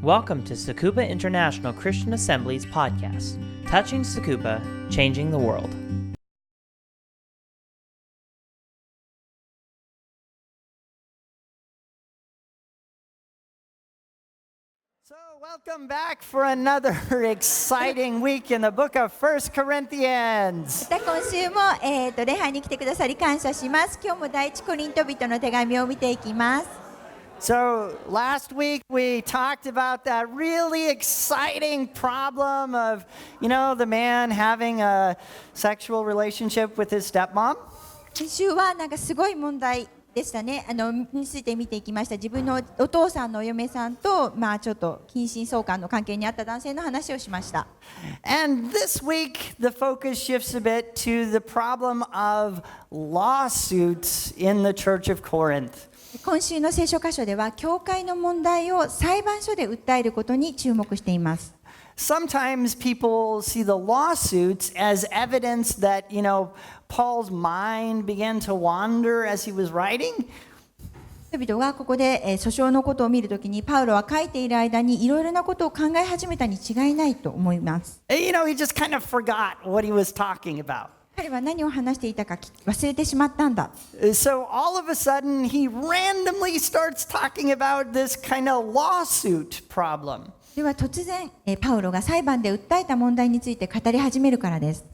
Welcome to Tsukuba International Christian Assembly's podcast, Touching Tsukuba, Changing the World. So welcome back for another exciting week in the book of 1 Corinthians. また今週も、礼拝に来てくださり感謝します。今日も第一コリント人の手紙を見ていきます。So last week we talked about that really exciting problem of, the man having a sexual relationship with his stepmom. 先週はなんかすごい問題でしたね。について見ていきました。自分のお父さんのお嫁さんと、ちょっと近親相関の関係にあった男性の話をしました。And this week the focus shifts a bit to the problem of lawsuits in the Church of Corinth. 今週の聖書箇所では教会の問題を裁判所で訴えることに注目しています。Sometimes people see the lawsuits as evidence that, Paul's mind began to wander as he was writing. 人々がここで訴訟のことを見るときにパウロは書いている間にいろいろなことを考え始めたに違いないと思います。He just kind of forgot what he was talking about. 彼は何を話していたか忘れてしまったんだ。So all of a sudden he randomly starts talking about this kind of lawsuit problem. では突然パウロが裁判で訴えた問題について語り始めるからです。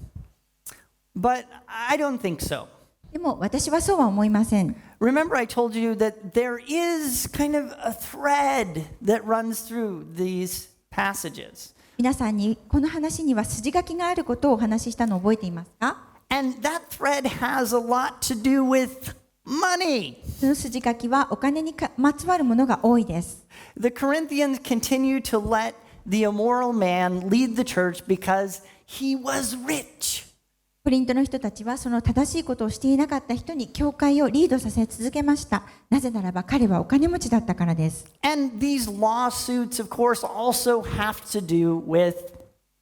But I don't think so. でも私はそうは思いません。Remember I told you that there is kind of a thread that runs through these passages. 皆さんにこの話には筋書きがあることをお話ししたのを覚えていますか？ And that thread has a lot to do with money. その筋書きはお金にまつわるものが多いです。The Corinthians continue to let the immoral man lead the church because he was rich. コリントの人たちはその正しいことをしていなかった人に教会をリードさせ続けました。なぜならば彼はお金持ちだったからです。And these lawsuits, of course, also have to do with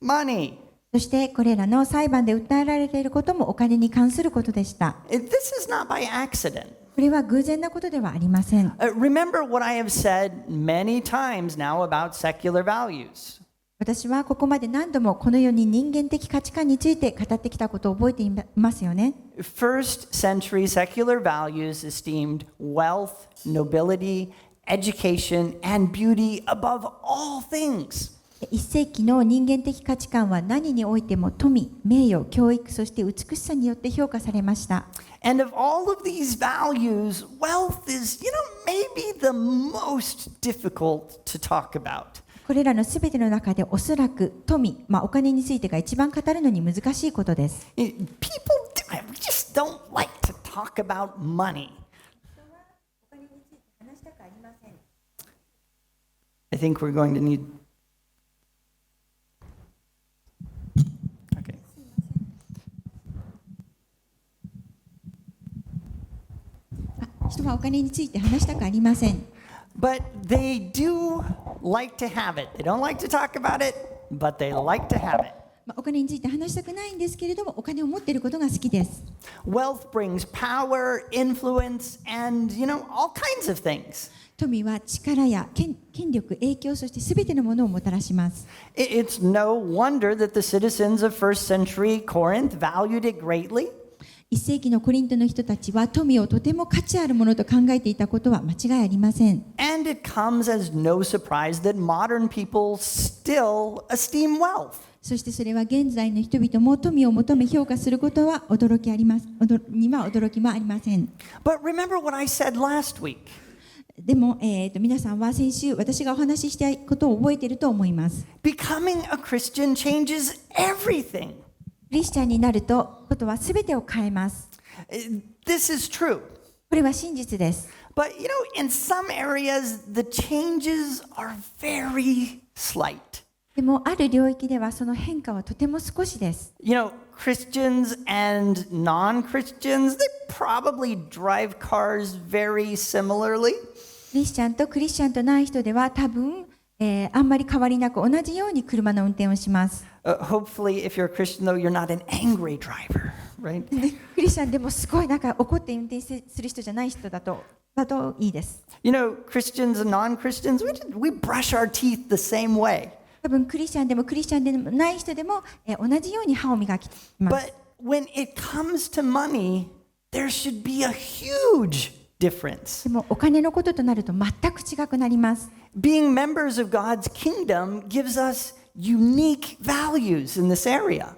money. そしてこれらの裁判で訴えられていることもお金に関することでした。This is not by accident. これは偶然なことではありません。Remember what I have said many times now about secular values. 私はここまで何度もこの世に人間的価値観について語ってきたことを覚えていますよね。First century secular values esteemed wealth, nobility, education, and beauty above all things. 一世紀の人間的価値観は何においても富、名誉、教育、そして美しさによって評価されました。And of all of these values, wealth is, maybe the most difficult to talk about. これらのすべての中でおそらく富、お金についてが一番語るのに難しいことです。People just don't like to talk about money. I think we're going to need. Okay. 人はお金について話したくありません。But they do like to have it. They don't like to talk about it, but they like to have it. お金について話したくないんですけれども、お金を持っていることが好きです。Wealth brings power, influence, and, all kinds of things. 富は力や権力、影響、そしてすべてのものをもたらします。It's no wonder that the citizens of first century Corinth valued it greatly. 一世紀のコリントの人たちは富をとても価値あるものと考えていたことは間違いありません。And it comes as no surprise that modern people still esteem wealth. そしてそれは現在の人々も富を求め評価することは驚きもありません。But remember what I said last week. でも、皆さんは先週私がお話ししたことを覚えていると思います。Becoming a Christian changes everything. クリスチャンになるとことはすべてを変えます。This is true. これは真実です。But in some areas the changes are very slight. でもある領域ではその変化はとても少しです。Christians and non-Christians, they probably drive cars very similarly. クリスチャンとクリスチャンとない人では多分、あんまり変わりなく同じように車の運転をします。Hopefully, if you're a Christian, though, you're not an angry driver, right? クリスチャンでもすごい怒って運転する人じゃない人だとだといいです。You know, Christians and non-Christians, we brush our teeth the same way. 多分クリスチャンでもクリスチャンでもない人でも同じように歯を磨きます。But when it comes to money, there should be a huge difference. でもお金のこととなると全く違くなります。Being members of God's kingdom gives us unique values in this area.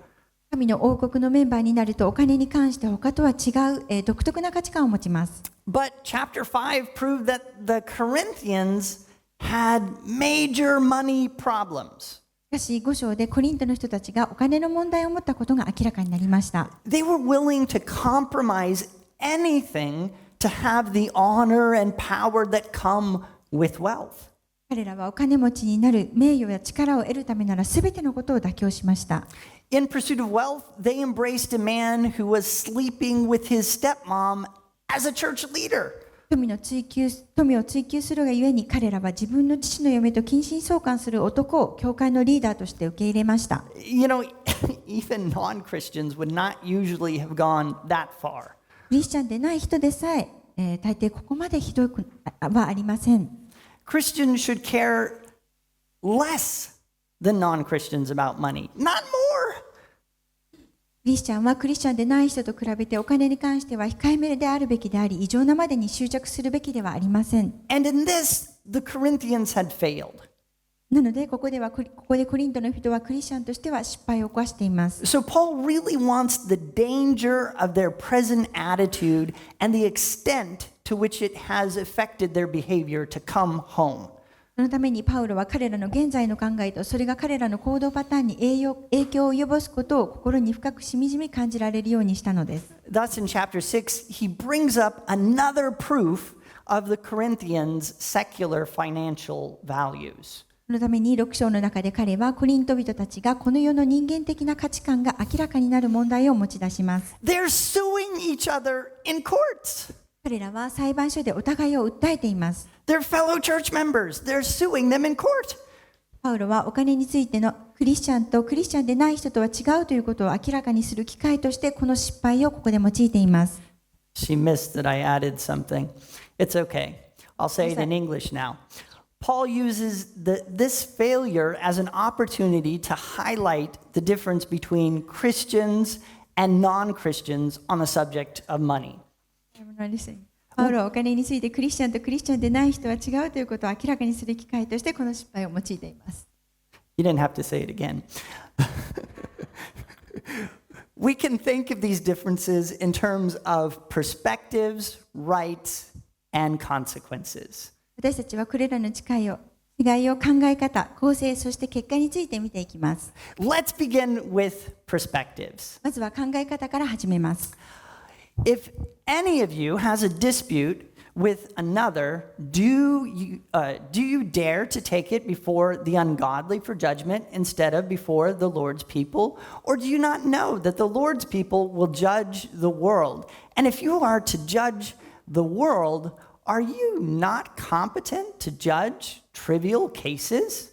神の王国のメンバーになるとお金に関して他とは違う、独特な価値観を持ちます。But chapter 5 proved that the Corinthians had major money problems. しかし5章でコリントの人たちがお金の問題を持ったことが明らかになりました。They were willing to compromise anything to have the honor and power that come with wealth. 彼らはお金持ちになる名誉や力を得るためなら全てのことを妥協しました。In pursuit of wealth, they embraced a man who was sleeping with his stepmom as a church leader. 富を追求するがゆえに彼らは自分の父の嫁と近親相関する男を教会のリーダーとして受け入れました。You know, even non-Christians would not usually have gone that far. クリスチャンでない人でさえ大抵ここまでひどくはありません。Christians should care less than non-Christians about money, not more. クリスチャンはクリスチャンでない人と比べてお金に関しては控えめであるべきであり、異常なまでに執着するべきではありません。And in this, the Corinthians had failed. なのでここでコリントの人はクリスチャンとしては失敗を犯しています。So Paul really wants the danger of their present attitude and the extent to which it has affected their behavior to come home. そのためにパウロは彼らの現在の考えとそれが彼らの行動パターンに影響を及ぼすことを心に深くしみじみ感じられるようにしたのです。Thus in chapter 6, he brings up another proof of the Corinthians' secular financial values. そのために6章の中で彼はコリント人たちがこの世の人間的な価値観が明らかになる問題を持ち出します。They're suing each other in courts. 彼らは裁判所でお互いを訴えています。They're fellow church members. They're suing them in court. パウロはお金についてのクリスチャンとクリスチャンでない人とは違うということを明らかにする機会としてこの失敗をここで用いています。She missed that I added something. It's okay. I'll say it in English now. Paul uses this failure as an opportunity to highlight the difference between Christians and non-Christians on the subject of money. パウロはお金についてクリスチャンとクリスチャンでない人は違うということを明らかにする機会としてこの失敗を用いています。You didn't have to say it again. We can think of these differences in terms of perspectives, rights, and consequences. 私たちはこれらの違いを考え方、構成、そして結果について見ていきます。Let's begin with perspectives. まずは考え方から始めます。If any of you has a dispute with another, do you dare to take it before the ungodly for judgment instead of before the Lord's people? Or do you not know that the Lord's people will judge the world? And if you are to judge the world, are you not competent to judge trivial cases?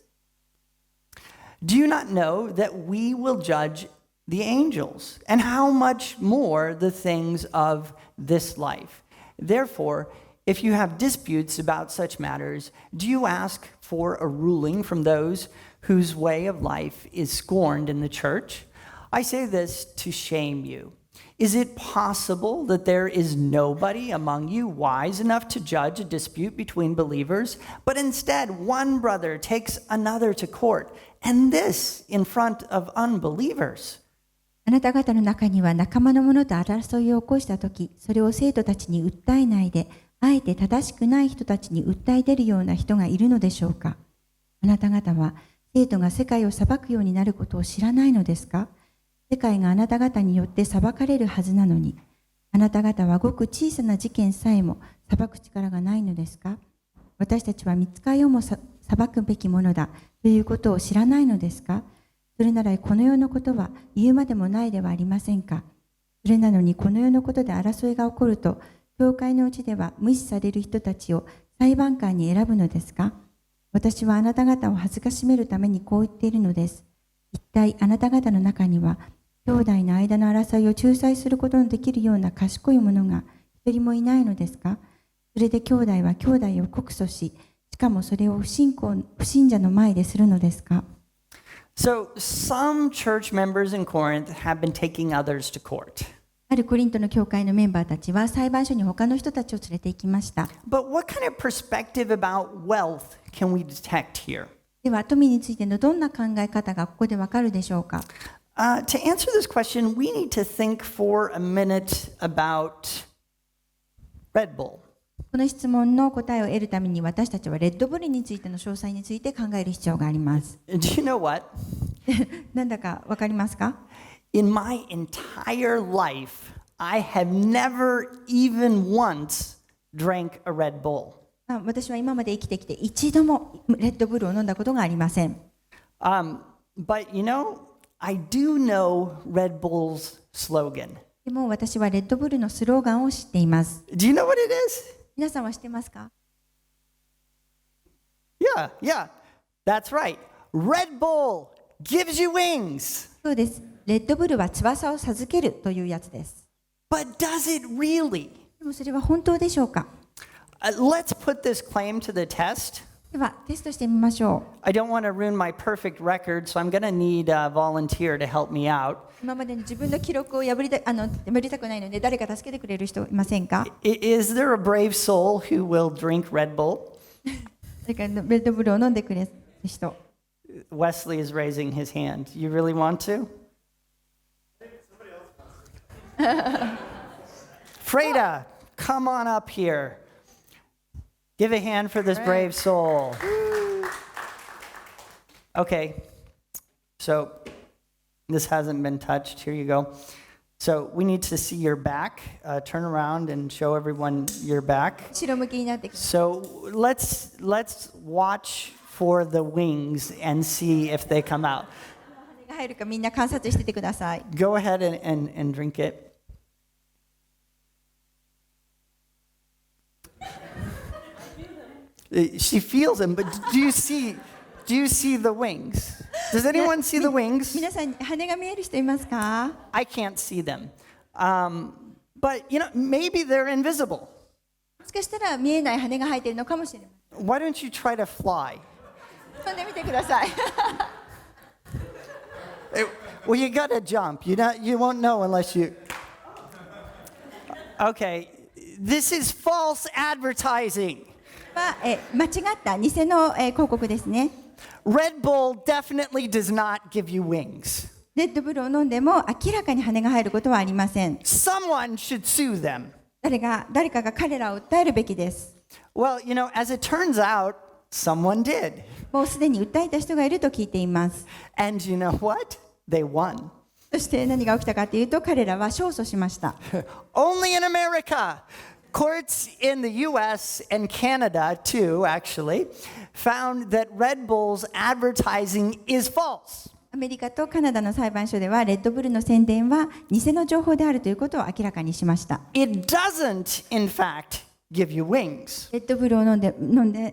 Do you not know that we will judge the angels, and how much more the things of this life? Therefore, if you have disputes about such matters, do you ask for a ruling from those whose way of life is scorned in the church? I say this to shame you. Is it possible that there is nobody among you wise enough to judge a dispute between believers? But instead, one brother takes another to court, and this in front of unbelievers. あなた方の中には仲間の者と争いを起こしたとき、それを生徒たちに訴えないで、あえて正しくない人たちに訴え出るような人がいるのでしょうか。あなた方は生徒が世界を裁くようになることを知らないのですか。世界があなた方によって裁かれるはずなのに、あなた方はごく小さな事件さえも裁く力がないのですか。私たちは御使いをも裁くべきものだということを知らないのですか。それならこの世のことは言うまでもないではありませんか。それなのにこの世のことで争いが起こると、教会のうちでは無視される人たちを裁判官に選ぶのですか。私はあなた方を恥ずかしめるためにこう言っているのです。一体あなた方の中には兄弟の間の争いを仲裁することのできるような賢い者が一人もいないのですか。それで兄弟は兄弟を告訴し、しかもそれを不信者の前でするのですか？ So some church members in Corinth have been taking others to court. あるコリントの教会のメンバーたちは裁判所に他の人たちを連れて行きました。But what kind of perspective about wealth can we detect here? では富についてのどんな考え方がここでわかるでしょうか？ To answer this question, we need to think for a minute about Red Bull. この質問の答えを得るために私たちはレッドブルについての詳細について考える必要があります。Do you know what? なんだかわかりますか？ In my entire life, I have never even once drank a Red Bull. 私は今まで生きてきて一度もレッドブルを飲んだことがありません。But you know, I do know Red Bull's slogan. でも私はレッドブルのスローガンを知っています。Do you know what it is? 皆さんは知ってますか？ Yeah, that's right. Red Bull gives you wings. そうです。レッドブルは翼を授けるというやつです。But does it really? でもそれは本当でしょうか？ Let's put this claim to the test. ではテストしてみましょう。I don't want to ruin my perfect record, so I'm going to need a volunteer to help me out. 今までの自分の記録を破りたくないので誰か助けてくれる人いませんか？ Is there a brave soul who will drink Red Bull? 誰かレッドブルを飲んでくれる人。Wesley is raising his hand. You really want to? Freda, come on up here. Give a hand for this brave soul. Okay, so this hasn't been touched. Here you go. So we need to see your back. Turn around and show everyone your back. 後ろ向きになってください。 So let's watch for the wings and see if they come out. 羽が入るかみんな観察しててください。Go ahead and drink it. She feels them, but do you see the wings? Does anyone see the wings? 皆さん羽が見える人いますか？ I can't see them. But you know, maybe they're invisible. もしかしたら見えない羽が生えているのかもしれま Why don't you try to fly? せん。飛んでみてください。Well, you gotta jump. You won't know unless you. Okay, this is false advertising. 間違った偽の広告ですね。Red Bull definitely does not give you wings. レッドブルを飲んでも明らかに羽が生えることはありません。 Someone should sue them. 誰かが彼らを訴えるべきです。 Well, you know, as it turns out, someone did. もうすでに訴えた人がいると聞いています。 And you know what? They won. そして何が起きたかというと彼らは勝訴しました。 Only in America. Courts in the US and Canada, too, actually, found that Red Bull's advertising is false. アメリカとカナダの裁判所ではレッドブルの宣伝は偽の情報であるということを明らかにしました。 It doesn't, in fact, give you wings. レッドブルを飲んで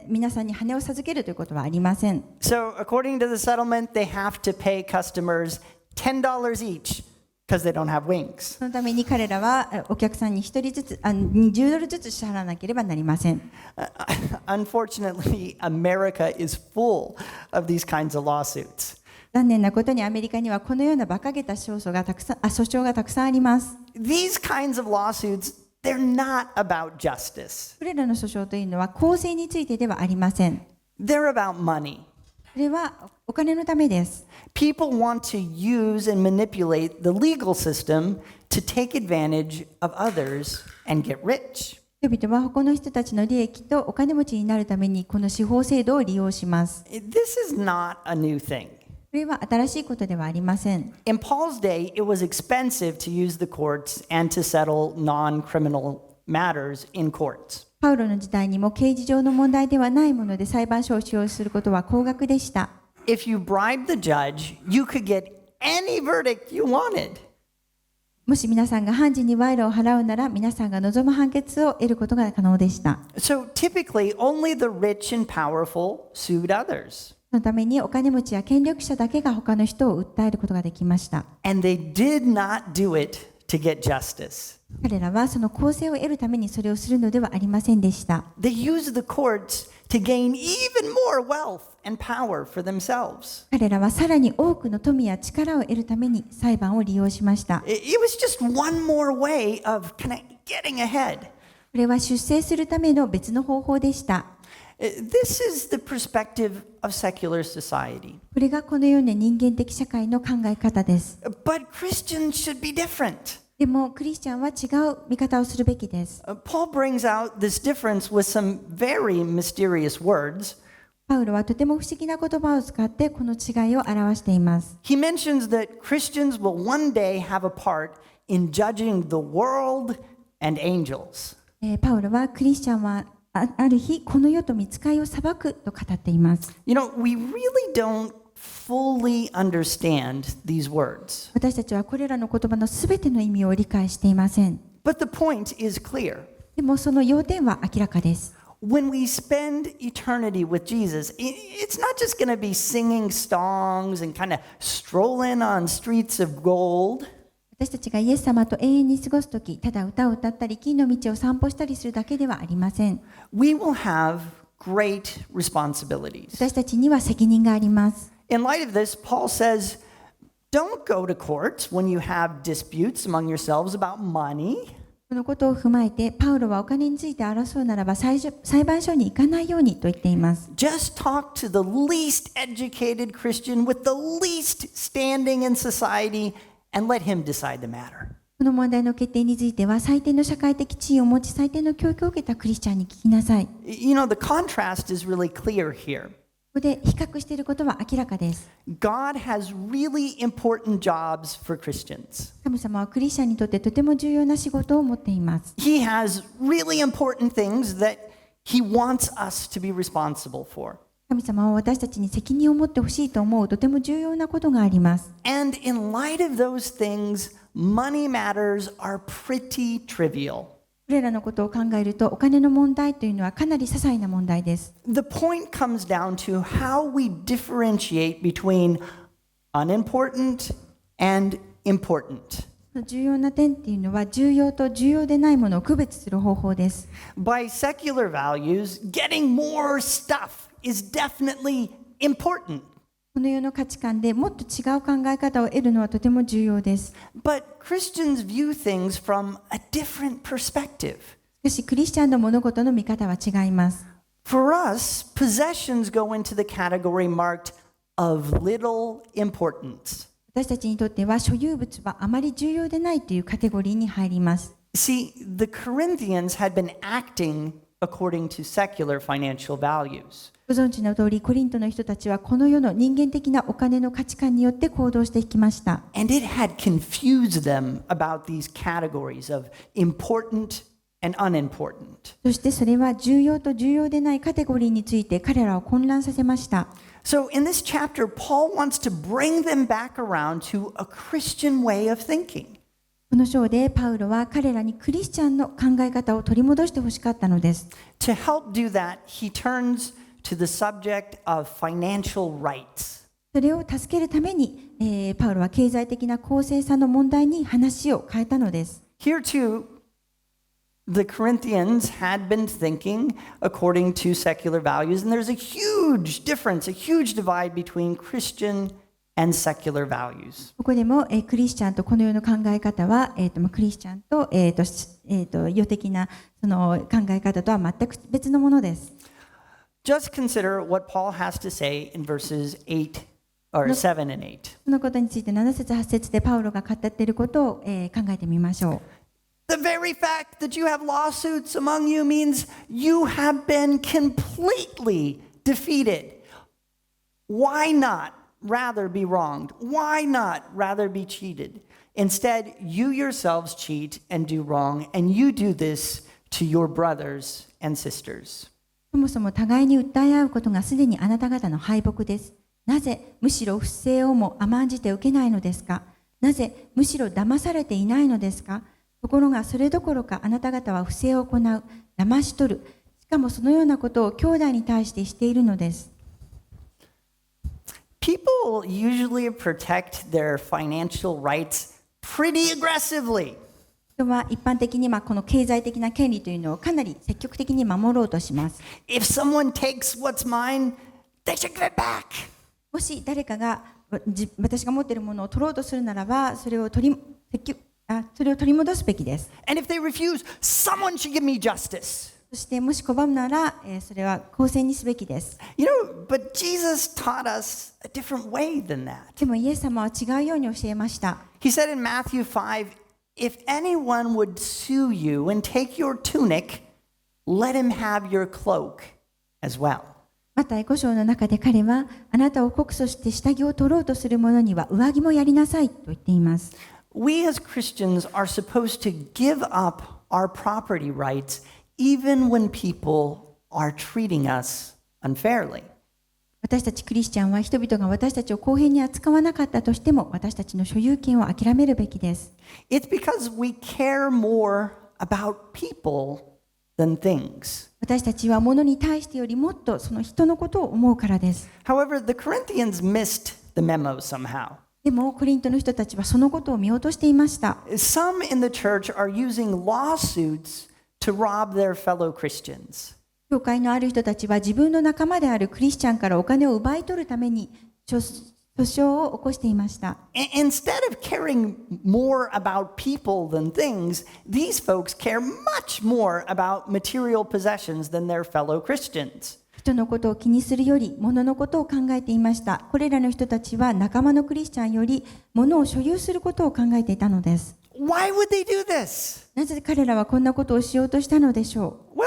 皆さんに羽を授けるということはありません。 So, according to the settlement, they have to pay customers $10 each because they don't have wings. そのために彼らはお客さんに1人ずつ20ドルずつ支払わなければなりません。 Unfortunately, America is full of these kinds of lawsuits. 残念なことにアメリカにはこのような馬鹿げた訴訟がたくさんあります。 These kinds of lawsuits, they're not about justice. これらの訴訟というのは公正についてではありません。 They're about money. それはお金のためです。 People want to use and manipulate the legal system to take advantage of others and get rich. 人々は他の人たちの利益とお金持ちになるためにこの司法制度を利用します。 This is not a new thing. これは新しいことではありません。 In Paul's day, it was expensive to use the courts and to settle non-criminal matters in courts. パウロの時代にも刑事上の問題ではないもので裁判所を使用することは高額でした。 If you bribed the judge, you could get any verdict you wanted. もし皆さんが判事に賄賂を払うなら皆さんが望む判決を得ることが可能でした。 So typically, only the rich and powerful sued others. そのためにお金持ちや権力者だけが他の人を訴えることができました。 And they did not do it to get justice. 彼らはその公正を得るためにそれをするのではありませんでした。They use the courts to gain even more wealth and power for themselves. 彼らはさらに多くの富や力を得るために裁判を利用しました。こ It was just one more way of kind of getting ahead. れは出世するための別の方法でした。This is the perspective of secular society. これがこのような人間的社会の考え方です。But Christians should be different. でもクリスチャンは違う見方をするべきです。Paul brings out this difference with some very mysterious words. パウロはとても不思議な言葉を使ってこの違いを表しています。He mentions that Christians will one day have a part in judging the world and angels. パウロはクリスチャンはある日この世と御使いを裁くと語っています。You know, we really don't fully understand these words. 私たちはこれらの言葉のすべての意味を理解していません。 But the point is clear. でもその要点は明らかです。When we spend eternity with Jesus, it's not just going to be singing songs and kind of strolling on streets of gold. 私たちがイエス様と永遠に過ごすとき、ただ歌を歌ったり、金の道を散歩したりするだけではありません。We will have great responsibilities. 私たちには責任があります。In light of this, Paul says, don't go to court when you have disputes among yourselves about money. このことを踏まえて、パウロはお金について争うならば裁判所に行かないようにと言っています。Just talk to the least educated Christian with the least standing in society and let him decide the matter. この問題の決定については、最低の社会的地位を持ち、最低の教育を受けたクリスチャンに聞きなさい。こ You know, the contrast is really clear here. こで比較していることは明らかです。God has really important jobs for Christians. 神様はクリスチャンにとってとても重要な仕事を持っています。He has really important things that He wants us to be responsible for. 神様は私たちに責任を持ってほしいと思うとても重要なことがあります。And in light of those things, money matters are pretty trivial. これらのことを考えると、お金の問題というのはかなり些細な問題です。The point comes down to how we differentiate between unimportant and important. 重要な点っていうのは、重要と重要でないものを区別する方法です。By secular values, getting more stuff is definitely important. この世の価値観でもっと違う考え方を得るのはとても重要です。But Christians view things from a different perspective. しかし、クリスチャンの物事の見方は違います。For us, possessions go into the category marked of little importance. 私たちにとっては、所有物はあまり重要でないというカテゴリーに入ります。See, the Corinthians had been acting according to secular financial values. ご存知の通り、コリントの人たちはこの世の人間的なお金の価値観によって行動していきました。And it had confused them about these categories of important and unimportant. そしてそれは重要と重要でないカテゴリーについて彼らを混乱させました。So in this chapter, Paul wants to bring them back around to a Christian way of thinking. この章でパウロは彼らにクリスチャンの考え方を取り戻してほしかったのです。To help do that, he turns to the subject of financial rights. それを助けるために、パウロは経済的な公正さの問題に話を変えたのです。Here too, the Corinthians had been thinking according to secular values, and there's a huge difference, a huge divide between Christian and secular values. ここでも、クリスチャンとこの世の考え方は、クリスチャンと、世的なその考え方とは全く別のものです。Just consider what Paul has to say in verses 8 or 7 and 8. そのことについて7節8節でパウロが語っていることを、考えてみましょう。The very fact that you have lawsuits among you means you have been completely defeated. Why not rather be wronged? Why not rather be cheated? Instead, you yourselves cheat and do wrong, and you do this to your brothers and sisters. そもそも互いに訴え合うことがすでにあなた方の敗北です。なぜむしろ不正をも甘んじて受けないのですか？なぜむしろ騙されていないのですか？ところがそれどころかあなた方は不正を行う、騙し取る、しかもそのようなことを兄弟に対してしているのです。People usually protect their financial rights pretty aggressively. 人は一般的にこの経済的な権利というのをかなり積極的に守ろうとします。If someone takes what's mine, they should give it back. もし誰かが私が持っているものを取ろうとするならば、それを取り戻すべきです。And if they refuse, someone should give me justice. そしてもし拒むなら、それは公正にすべきです。You know, but Jesus taught us a different way than that. でもイエス様は違うように教えました。He said in Matthew 5, if anyone would sue you and take your tunic, let him have your cloak as well. マタイ5章の中で彼は、あなたを告訴して下着を取ろうとする者には上着もやりなさいと言っています。We as Christians are supposed to give up our property rights even when people are treating us unfairly. 私たちクリスチャンは人々が私たちを公平に扱わなかったとしても私たちの所有権を諦めるべきです。It's because we care more about people than things. 私たちは物に対してよりもっとその人のことを思うからです。However, the Corinthians missed the memo somehow. でもコリントの人たちはそのことを見落としていました。Some in the church are using lawsuits to rob their fellow Christians. 教会のある人たちは自分の仲間であるクリスチャンからお金を奪い取るために訴訟を起こしていました。Instead of caring more about people than things, these folks care much more about material possessions than their fellow Christians. 人のことを気にするより物のことを考えていました。これらの人たちは仲間のクリスチャンより物を所有することを考えていたのです。Why would they do this? なぜ彼らはこんなことをしようとしたのでしょう。Well,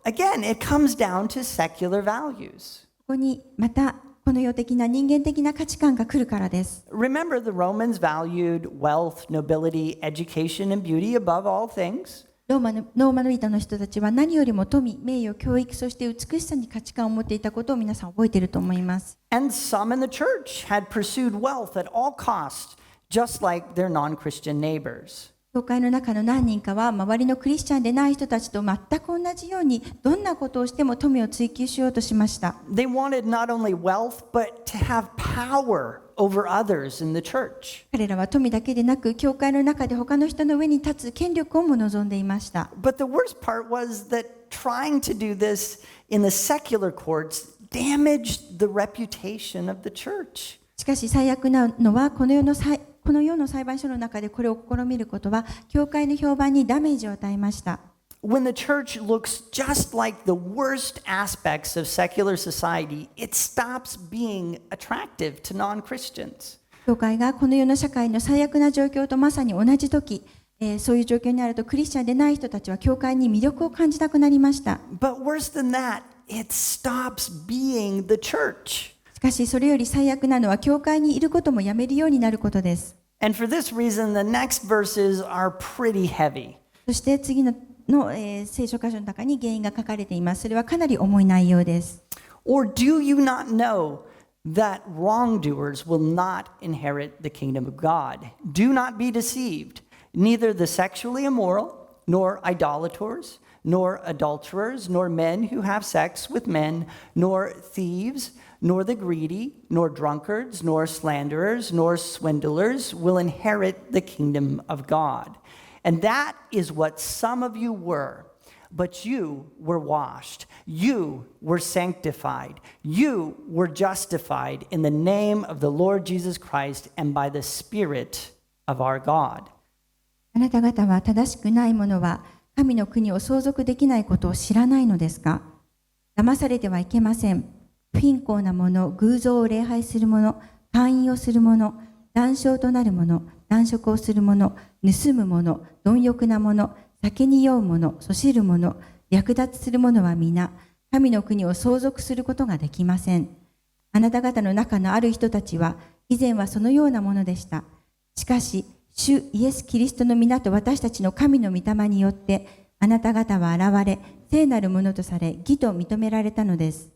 again, it comes down to secular values. ここにまたこの世的な人間的な価値観が来るからです。Remember, the Romans valued wealth, nobility, education, and beauty above all things. ローマの人の人たちは何よりも富、名誉、教育、そして美しさに価値観を持っていたことを皆さん覚えていると思います。And some in the church had pursued wealth at all costs, just like their non-Christian neighbors. 教会の中の何人かは周りのクリスチャンでない人たちと全く同じようにどんなことをしても富を追求しようとしました。They wanted not only wealth, but to have power over others in the church. 彼らは富だけでなく、教会の中で他の人の上に立つ権力をも望んでいました。But the worst part was that trying to do this in the secular courts damaged the reputation of the church. しかし最悪なのはこの世の裁判所の中でこれを試みることは教会の評判にダメージを与えました。When the church looks just like the worst aspects of secular society, it stops being attractive to non-Christians. 教会がこの世の社会の最悪な状況とまさに同じ時、そういう状況にあるとクリスチャンでない人たちは教会に魅力を感じなくなりました。But worse than that, it stops being the church. しかしそれより最悪なのは教会にいることもやめるようになることです。And for this reason, the next verses are pretty heavy. そして次の聖書箇所の中に原因が書かれています。それはかなり重い内容です。Or do you not know that wrongdoers will not inherit the kingdom of God? Do not be deceived. Neither the sexually immoral, nor idolaters, nor adulterers, nor men who have sex with men, nor thieves, nor the greedy, nor drunkards, nor slanderers, nor swindlers will inherit the kingdom of God. And that is what some of you were. But you were washed. You were sanctified. You were justified in the name of the Lord Jesus Christ and by the Spirit of our God. あなた方は正しくない者は神の国を相続できないことを知らないのですか？騙されてはいけません。不貧困な者、偶像を礼拝する者、勧誘をする者、談笑となる者、男色をする者、盗む者、貪欲な者、酒に酔う者、そしる者、略奪する者は皆、神の国を相続することができません。あなた方の中のある人たちは、以前はそのようなものでした。しかし、主イエス・キリストの皆と私たちの神の御霊によって、あなた方は現れ、聖なるものとされ、義と認められたのです。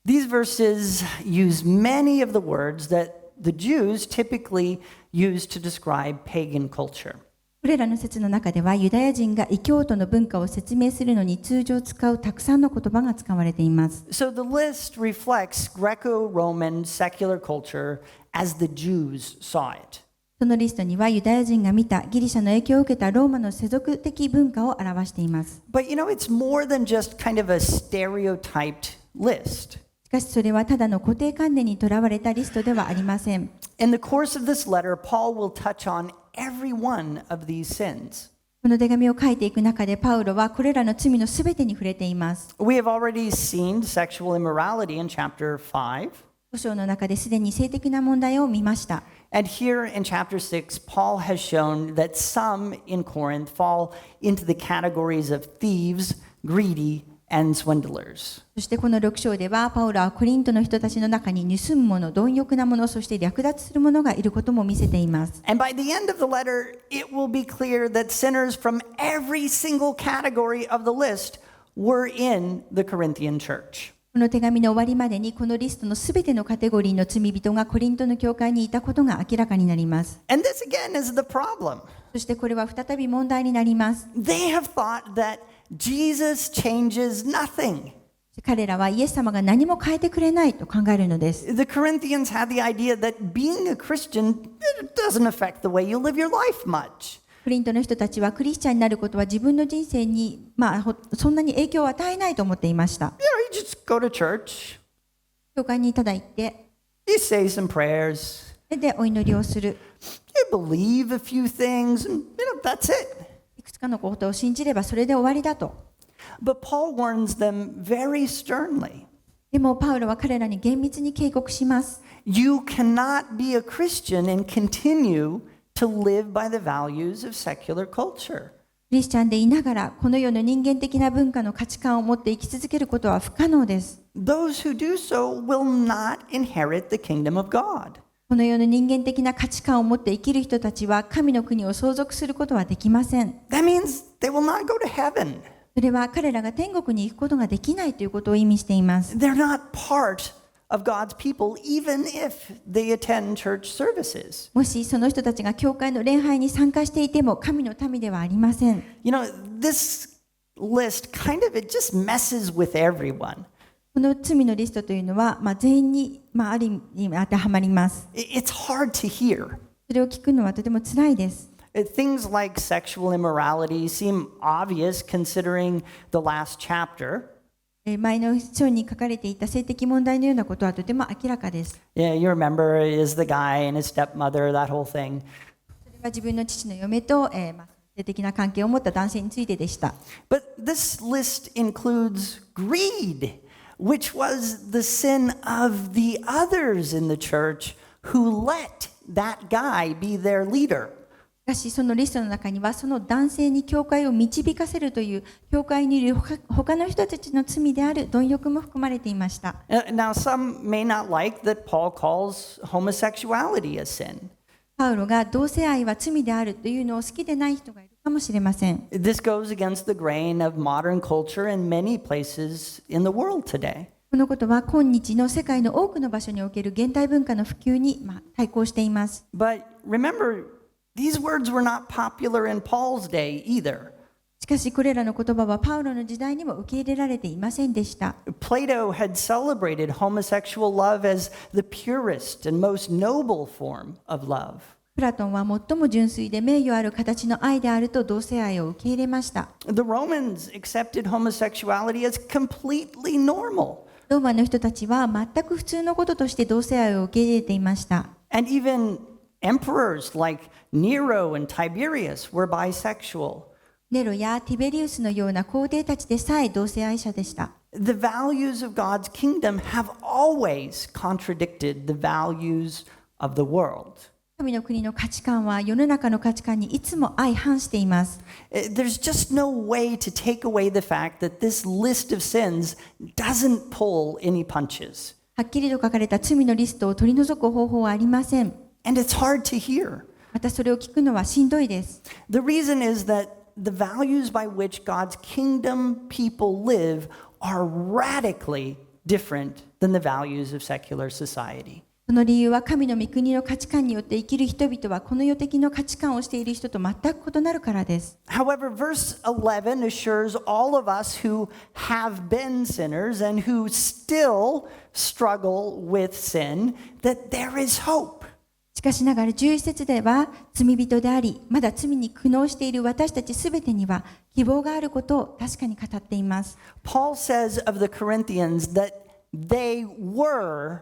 These verses use many of the words that the Jews typically used to describe pagan culture. これらの説の中ではユダヤ人が異教徒の文化を説明するのに通常使うたくさんの言葉が使われています。So the list reflects Greco-Roman secular culture as the Jews saw it. そのリストにはユダヤ人が見たギリシャの影響を受けたローマの世俗的文化を表しています。But it's more than just kind of a stereotyped list. しかしそれはただの固定観念にとらわれたリストではありません。In the course of this letter, Paul will touch on every one of these sins. この手紙を書いていく中でパウロはこれらの罪のすべてに触れています。We have already seen sexual immorality in chapter 5. 5章の中ですでに性的な問題を見ました。And here in chapter 6, Paul has shown that some in Corinth fall into the categories of thieves, greedy, and swindlers. そしてこの6章ではパウロはコリントの人たちの中に盗む者、貪欲な者、そして略奪する者がいることも見せています。And by the end of the letter, it will be clear that sinners from every single category of the list were in the Corinthian church. この手紙の終わりまでにこのリストのすべてのカテゴリーの罪人がコリントの教会にいたことが明らかになります。And this again is the problem. そしてこれは再び問題になります。They have thought that Jesus changes nothing. 彼らはイエス様が何も変えてくれないと考えるのです。The Corinthians had the idea that being a Christian doesn't affect the way you live your life much. コリントの人たちはクリスチャンになることは自分の人生に、そんなに影響を与えないと思っていました。You just go to church, 教会にただ行って、you say some prayers, でお祈りをする。you believe a few things, and that's it. いくつかのことを信じればそれで終わりだと。But Paul warns them very sternly. でもパウロは彼らに厳密に警告します。You cannot be a Christian and continue to live by the values of secular culture. クリスチャンでいながらこの世の人間的な文化の価値観を持って生き続けることは不可能です。Those who do so will not inherit the kingdom of God. この世の人間的な価値観を持って生きる人たちは神の国を相続することはできません。That means they will not go to heaven. それは彼らが天国に行くことができないということを意味しています。They're not part of God's people, even if they attend church services. もしその人たちが教会の礼拝に参加していても神の民ではありません。This list kind of it just messes with everyone. この罪のリストというのは、全員に、ある意味当てはまります。It's hard to hear. それを聞くのはとても辛いです。Things like sexual immorality seem obvious considering the last chapter. 前の章に書かれていた性的問題のようなことはとても明らかです。Yeah, you remember is the guy and his stepmother, that whole thing. それは自分の父の嫁と、性的な関係を持った男性についてでした。But this list includes greed, which was the sin of the others in the church who let that guy be their leader. しかしそのリストの中にはその男性に教会を導かせるという教会にいる他の人たちの罪である貪欲も含まれていました。Now, some may not like that Paul calls homosexuality a sin. パウロが同性愛は罪であるというのを好きでない人がいるかもしれません。This goes against the grain of modern culture in many places in the world today. このことは今日の世界の多くの場所における現代文化の普及に対抗しています。But remember, these words were not popular in Paul's day either. しかしこれらの言葉はパウロの時代にも受け入れられていませんでした。Plato had celebrated homosexual love as the purest and most noble form of love. プラトンは最も純粋で名誉ある形の愛であると同性愛を受け入れました。The Romans accepted homosexuality as completely normal. ローマの人たちは全く普通のこととして同性愛を受け入れていました。And even emperors like Nero and Tiberius were bisexual. ネロやティベリウスのような皇帝たちでさえ同性愛者でした。The values of God's kingdom have always contradicted the values of the world. 神の国の価値観は世の中の価値観にいつも相反しています。There's just no way to take away the fact that this list of sins doesn't pull any punches. はっきりと書かれた罪のリストを取り除く方法はありません。And it's hard to hear. またそれを聞くのはしんどいです。The reason is that the values by which God's kingdom people live are radically different than the values of secular society. その理由は神の御国の価値観によって生きる人々はこの世的の価値観をしている人と全く異なるからです。However, verse 11 assures all of us who have been sinners and who still struggle with sin that there is hope. しかしながら11節では罪人であり、まだ罪に苦悩している私たちすべてには希望があることを確かに語っています。Paul says of the Corinthians that they were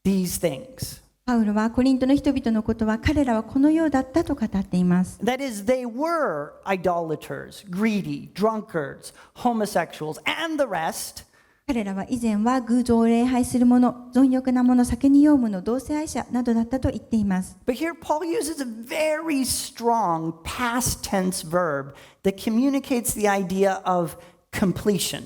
these things. パウロはコリントの人々のことは彼らはこのようだったと語っています。That is, they were idolaters, greedy, drunkards, homosexuals, and the rest. 彼らは以前は偶像を礼拝する者、貪欲な者、酒に酔う者、同性愛者などだったと言っています。But here Paul uses a very strong past tense verb that communicates the idea of completion.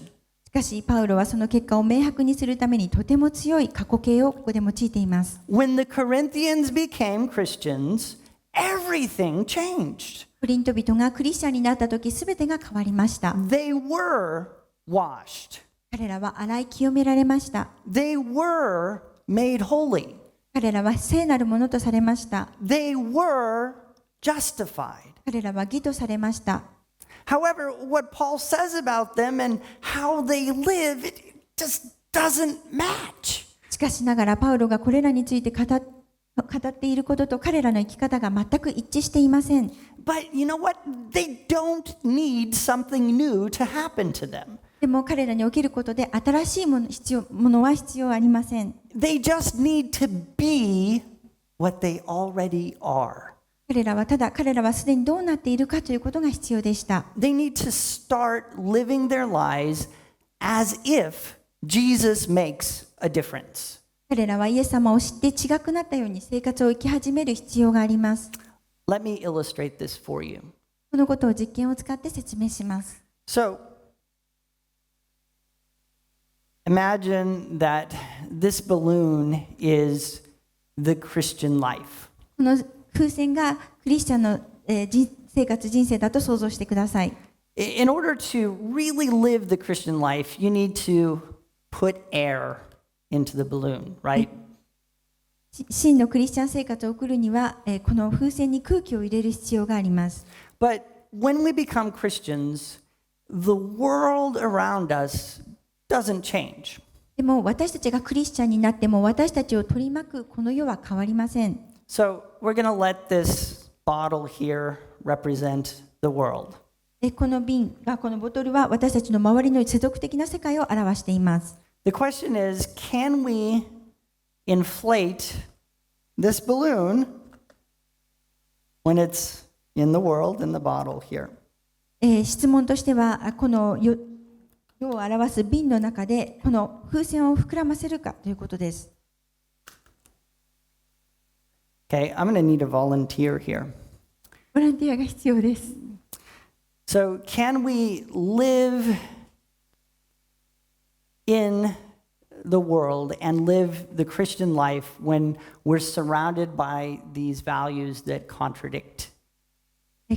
しかしパウロはその結果を明白にするためにとても強い過去形をここで用いています。When the Corinthians became Christians, everything changed. コリント人がクリスチャンになったとき、すべてが変わりました。They were washed. 彼らは洗い清められました。They were made holy. 彼らは聖なるものとされました。They were justified. 彼らは義とされました。However, what Paul says about them and how they live, it just doesn't match. しかしながらパウロがこれらについて語っていることと彼らの生き方が全く一致していません。But you know what? They don't need something new to happen to them. でも彼らに起きることで新しいものは必要ありません。They just need to be what they already are. 彼らはすでにどうなっているかということが必要でした。They need to start living their lives as if Jesus makes a difference. 彼らはイエス様を知って違くなったように生活を生き始める必要があります。Let me illustrate this for you. このことを実験を使って説明します。So, imagine that this balloon is the Christian life. この風船がクリスチャンの人生だと想像してください。In order to really live the Christian life, you need to put air into the balloon, right? 真のクリスチャン生活を送るには、この風船に空気を入れる必要があります。But when we become Christians, the world around us doesn't change. でも私たちがクリスチャンになっても私たちを取り巻くこの世は変わりません。So we're going to let this bottle here represent the world. このボトルは私たちの周りの世俗的な世界を表しています。The question is, can we inflate this balloon when it's in the world in the bottle here? 質問としては、この世を表す瓶の中でこの風船を膨らませるかということです。Okay, I'm going to need a volunteer here. ボランティアが必要です。So, can we live in the world and live the Christian life when we're surrounded by these values that contradict?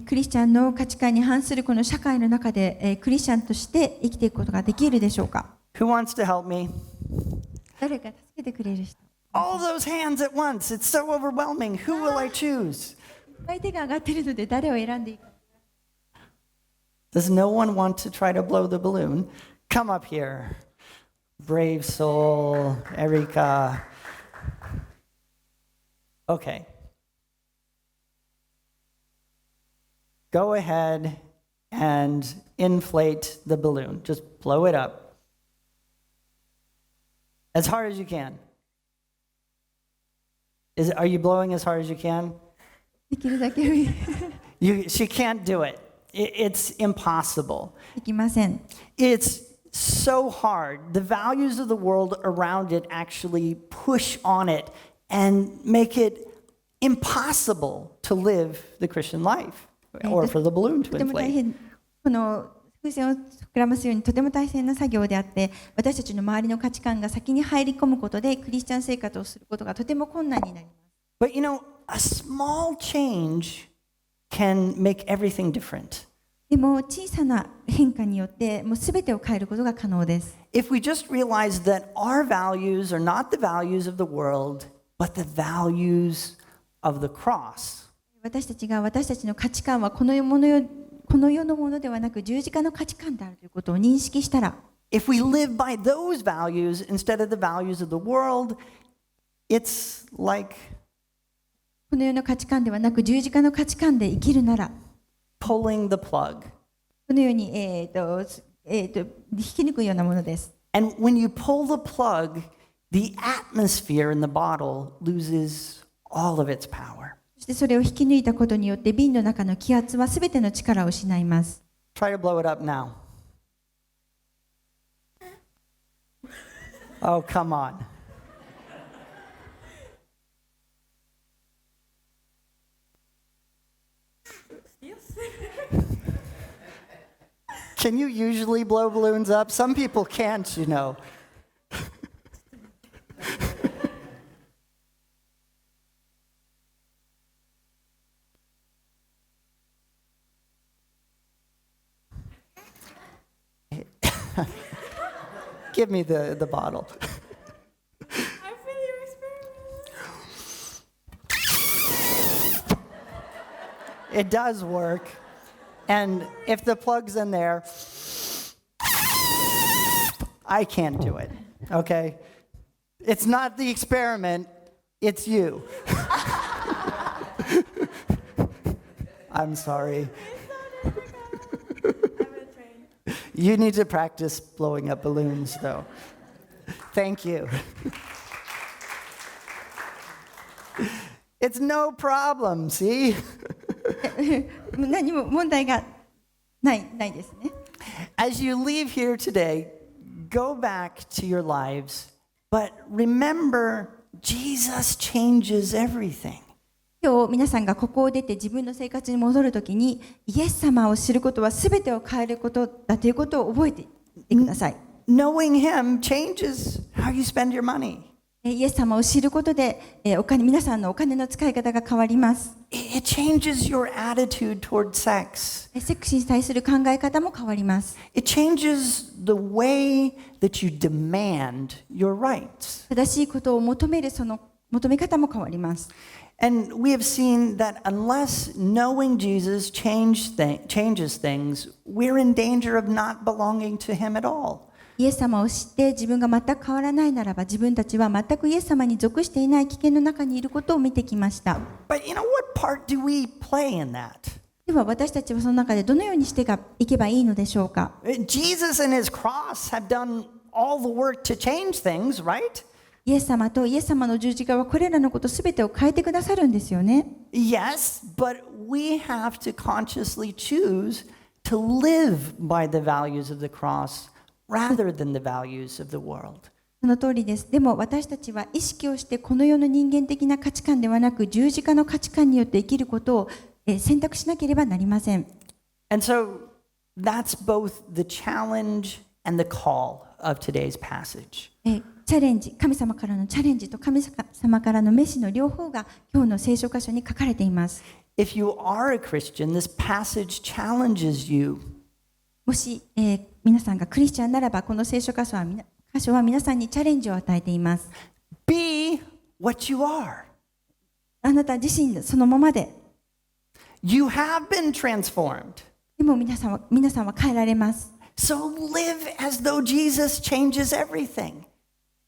クリスチャンの価値観に反するこの社会の中でクリスチャンとして生きていくことができるでしょうか？ Who wants to help me? 誰か助けてくれる人。All those hands at once. It's so overwhelming. Who will I choose? いっぱい手が上がっているので誰を選んでいいか。Does no one want to try to blow the balloon? Come up here. Brave soul, Erika. Okay. Go ahead and inflate the balloon. Just blow it up. As hard as you can. Are you blowing as hard as you can? できるだけShe can't do it. It's impossible. できません。It's so hard. The values of the world around it actually push on it and make it impossible to live the Christian life or for the balloon と to ても大 inflate. 変、この風船を膨らますようにとても大変な作業であって、私たちの周りの価値観が先に入り込むことでクリスチャン生活をすることがとても困難になります。But you know, a small change can make everything different. でも小さな変化によってもう全てを変えることが可能です。If we just realize that our values are not the values of the world, but the values of the cross. 私たちの価値観はこの世のものではなく十字架の価値観であるということを認識したら、If we live by those values instead of the values of the world, it's like この世の価値観ではなく十字架の価値観で生きるなら、 pulling the plug. このように、引き抜くようなものです。And when you pull the plug, the atmosphere in the bottle loses all of its power. そしてそれを引き抜いたことによって瓶の中の気圧はすべての力を失います。Try to blow it up now. Oh, come on. Can you usually blow balloons up? Some people can't, you know. Give me the bottle. I'm for your experiment. It does work. And if the plug's in there, I can't do it, okay? It's not the experiment, it's you. I'm sorry. I'm gonna train. You need to practice blowing up balloons, though. Thank you. It's no problem, see? 何も問題がないですね。As you leave here today, go back to your lives, but remember, Jesus changes everything. 今日皆さんがここを出て自分の生活に戻るときに、イエス様を知ることはすべてを変えることだということを覚えていてください。Knowing Him changes how you spend your money. イエス様を知ることで、皆さんのお金の使い方が変わります。It changes your attitude toward sex. セックスに対する考え方も変わります。It changes the way that you demand your rights. 正しいことを求めるその求め方も変わります。And we have seen that unless knowing Jesus changes things, we're in danger of not belonging to Him at all. イエス様を知って自分が全く変わらないならば、自分たちは全くイエス様に属していない危険の中にいることを見てきました。But you know, what part do we play in that? では私たちはその中でどのようにしていけばいいのでしょうか。 Jesus and His cross have done all the work to change things, right? イエス様とイエス様の十字架はこれらのことすべてを変えてくださるんですよね。Yes, but we have to consciously choose to live by the values of the cross rather than the values of the world. その通りです。でも私たちは意識をしてこの世の人間的な価値観ではなく十字架の価値観によって生きることを選択しなければなりません。And so that's both the challenge and the call of today's passage. チャレンジ、神様からのチャレンジと神様からの召しの両方が今日の聖書箇所に書かれています。If you are a Christian, this passage challenges you. もし、皆さんがクリスチャンならば、この聖書箇所は皆さんにチャレンジを与えています。Be what you are. あなた自身そのままで。You have been transformed. でも皆さんは変えられます。So live as though Jesus changes everything.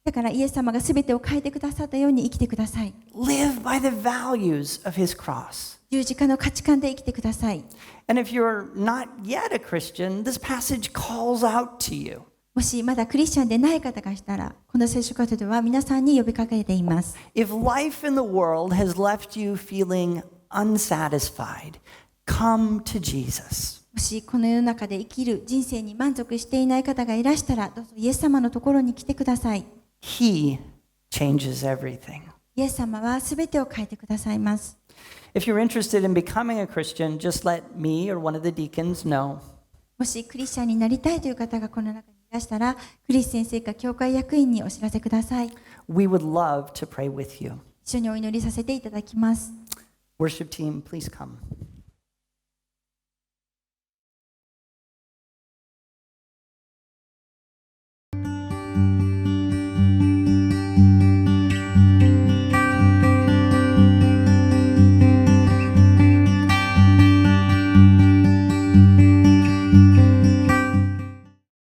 だからイエス様がすべてを変えてくださったように生きてください。Live by the values of His cross. 十字架の価値観で生きてください。And if you're not yet a Christian, this passage calls out to you. もしまだクリスチャンでない方がいたら、この聖書箇所では皆さんに呼びかけています。If life in the world has left you feeling unsatisfied, come to Jesus. もしこの世の中で生きる人生に満足していない方がいらしたら、どうぞイエス様のところに来てください。He changes everything. イエス様はすべてを変えてくださいます。If you're interested in becoming a Christian, just let me or one of the deacons know. もしクリスチャンになりたいという方がこの中にいらしたら、クリス先生か教会役員にお知らせください。We would love to pray with you. 一緒にお祈りさせていただきます。Worship team, please come.